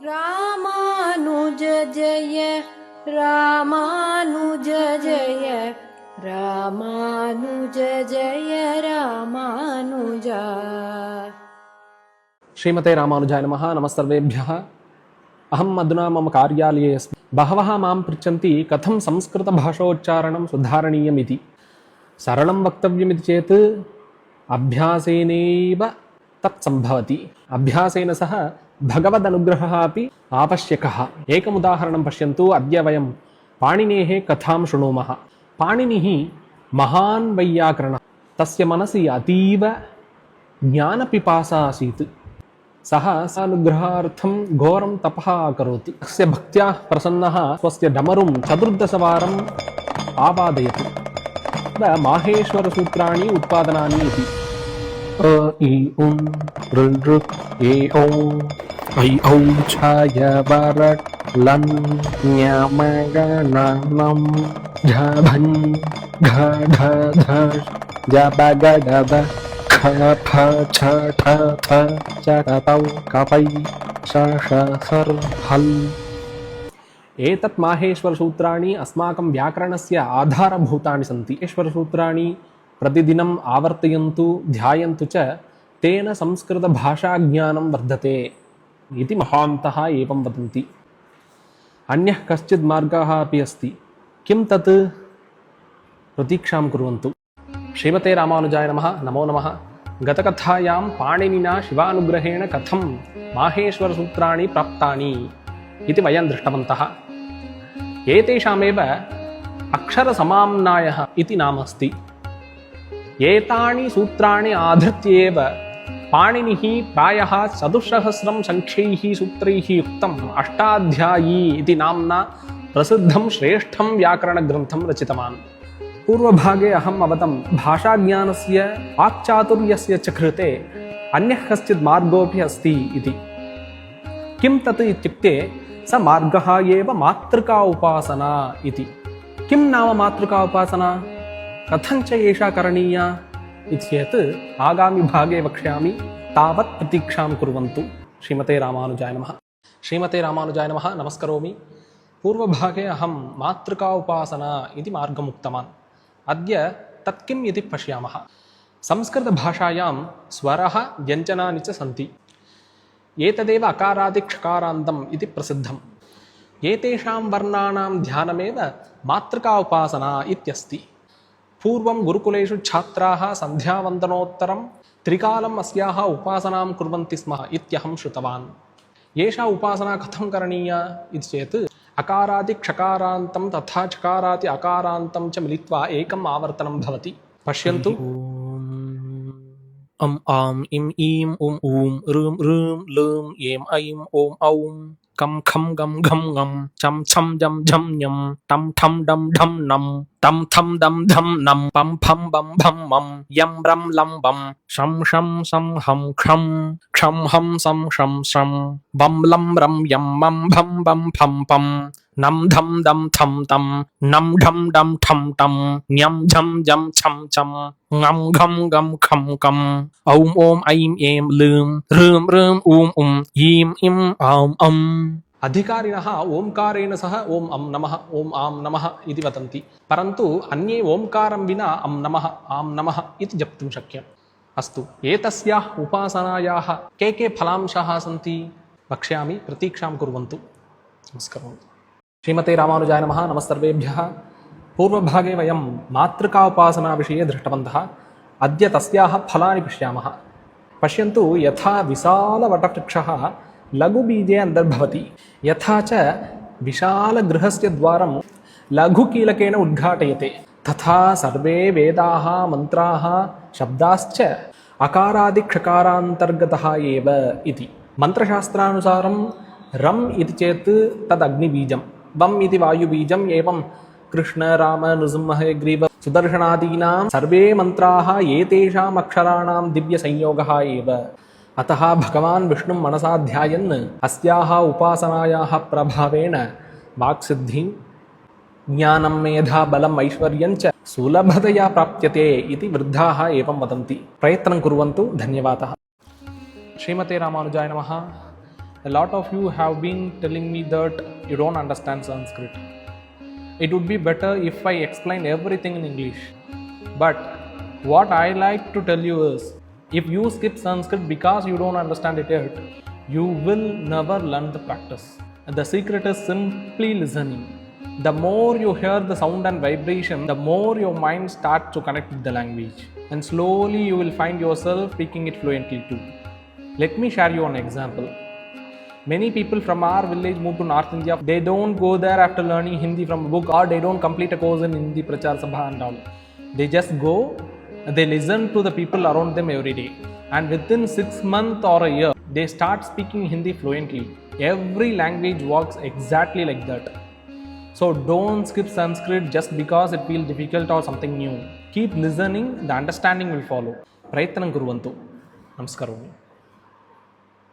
रामानुज जय रामानुज जय रामानुज जय रामानुज। श्रीमते रामानुजाय नमः। नमस्सर्वेभ्यः। अहम् अधुना मम कार्यालये अस्मि। बहवः मां पृच्छन्ति कथं संस्कृतभाषोच्चारणं सुधारणीयमिति। सरलं वक्तव्यमिति चेत् अभ्यासेनैव तत् सम्भवति। अभ्यासेन सह भगवदनुग्रहः अपि आवश्यकः। एकम् उदाहरणं पश्यन्तु। अद्य वयं पाणिनेः कथां शृणुमः। पाणिनिः महान् वैयाकरणः। तस्य मनसि अतीव ज्ञानपिपासा आसीत्। सः अनुग्रहार्थं घोरं तपः अकरोत्। तस्य भक्त्या प्रसन्नः स्वस्य डमरुं 14 आवादयत्। माहेश्वरसूत्राणि उत्पादनानि इति। अ इ उं ऋ ऋ ए औ ऐ औ छाय वरट् लन् ञ म ग न नं झ भं घ ढ ध ज ब ग ड ब ख फ छ ठ थ च ट तौ कपै श ष सर् हल्। एतत् माहेश्वरसूत्राणि अस्माकं व्याकरणस्य आधारभूतानि सन्ति। माहेश्वरसूत्राणि प्रतिदिनम् आवर्तयन्तु, ध्यायन्तु च, तेन संस्कृतभाषाज्ञानं वर्धते इति महान्तः एवं वदन्ति। अन्यः कश्चित् मार्गः अपि अस्ति। किं तत्? प्रतीक्षां कुर्वन्तु। श्रीमते रामानुजाय नमः। नमो नमः। गतकथायां पाणिनिना शिवानुग्रहेण कथं माहेश्वरसूत्राणि प्राप्तानि इति वयं दृष्टवन्तः। एतेषामेव अक्षरसमाम्नायः इति नाम अस्ति। एतानि सूत्राणि आधृत्येव पाणिनिः प्रायः 400 संख्यैः सूत्रैः युक्तम् अष्टाध्यायी इति नाम्ना प्रसिद्धं श्रेष्ठं व्याकरणग्रन्थं रचितवान्। पूर्वभागे अहम् अवदं भाषाज्ञानस्य वाक्चातुर्यस्य च कृते अन्यः कश्चित् मार्गोऽपि अस्ति इति। किं तत् इत्युक्ते स मार्गः एव मातृका उपासना इति। किं नाम मातृका उपासना? कथञ्च एषा करणीया इति चेत् आगामिभागे वक्ष्यामि। तावत् प्रतीक्षां कुर्वन्तु। श्रीमते रामानुजाय नमः। श्रीमते रामानुजाय नमः। नमस्करोमि। पूर्वभागे अहं मातृका उपासना इति मार्गम् उक्तवान्। अद्य तत् किम् इति पश्यामः। संस्कृतभाषायां स्वरः व्यञ्जनानि च सन्ति। एतदेव अकारादिक्षकारान्तम् इति प्रसिद्धम्। एतेषां वर्णानां ध्यानमेव मातृका उपासना इत्यस्ति। पूर्वं गुरुकुलेषु छात्राः सन्ध्यावन्दनोत्तरं त्रिकालम् अस्याः उपासनां कुर्वन्ति स्म इत्यहं श्रुतवान्। एषा उपासना कथं करणीया इति चेत् अकारादिक्षकारान्तं तथा चकारादि अकारान्तं च मिलित्वा एकम् आवर्तनं भवति। पश्यन्तु। अम् आम् इम् ईम् उम् ऊम् ऋम् ऋम् लृम् एम् ऐम् ओम् औम् कं खं गं घं ngं चं छं जं झं ञं टं ठं डं ढं नं तं थं दं धं नं पं फं बं भं मं यं रं लं बं शं शं सं हं क्षं क्षं हं सं शं शं बं लं रं यं मं भं बं फं पं नं धं दं थं तं नं ढं डं ठं टं ञं झं जं छं चं ngं घं गं खं कं औं ओं ऐं एं लृं ऋं ऋं ऊं उं ईं इं औं अं। अधिकारिणः ओंकारेण सह ओं अं नमः ओं आं नमः इति वदन्ति। परन्तु अन्ये ओंकारं विना अं नमः आं नमः इति जप्तुं शक्यम्। अस्तु, एतस्याः उपासनायाः के फलांशाः सन्ति वक्ष्यामि। प्रतीक्षां कुर्वन्तु। नमस्कारः। श्रीमते रामानुजाय नमः। नमस्सर्वेभ्यः। पूर्वभागे वयं मातृका उपासनाविषये दृष्टवन्तः। अद्य तस्याः फलानि पश्यामः। पश्यन्तु। यथा विशालवटवृक्षः लघुबीजे अन्तर्भवति, यथा च विशालगृहस्य द्वारं लघुकीलकेन उद्घाटयते, तथा सर्वे वेदाः मन्त्राः शब्दाश्च अकारादिक्षकारान्तर्गतः एव इति। मन्त्रशास्त्रानुसारं रम् इति चेत् तदग्निबीजं, वम् इति वायुबीजं, एवं कृष्ण राम नृसिंह ग्रीव सुदर्शनादीनां सर्वे मन्त्राः एतेषाम् अक्षराणां दिव्यसंयोगः एव। अतः भगवान् विष्णुं मनसा ध्यायन् अस्याः उपासनायाः प्रभावेण वाक्सिद्धिं ज्ञानं मेधा बलम् ऐश्वर्यं च सुलभतया प्राप्यते इति वृद्धाः एवं वदन्ति। प्रयत्नं कुर्वन्तु। धन्यवादः। श्रीमते रामानुजाय नमः। A lot of you have been telling me that you don't understand Sanskrit. It would be better if I explain everything in English. But what I like to tell you is, if you skip Sanskrit because you don't understand it yet, you will never learn the practice. The secret is simply listening. The more you hear the sound and vibration, the more your mind starts to connect with the language. And slowly you will find yourself speaking it fluently too. Let me share you an example. Many people from our village move to North India. They don't go there after learning Hindi from a book, or they don't complete a course in Hindi Prachar Sabha and all. They just go, they listen to the people around them every day. And within 6 months or a year, they start speaking Hindi fluently. Every language works exactly like that. So don't skip Sanskrit just because it feels difficult or something new. Keep listening, the understanding will follow. Prayatnam kuruvantu. Namaskaram.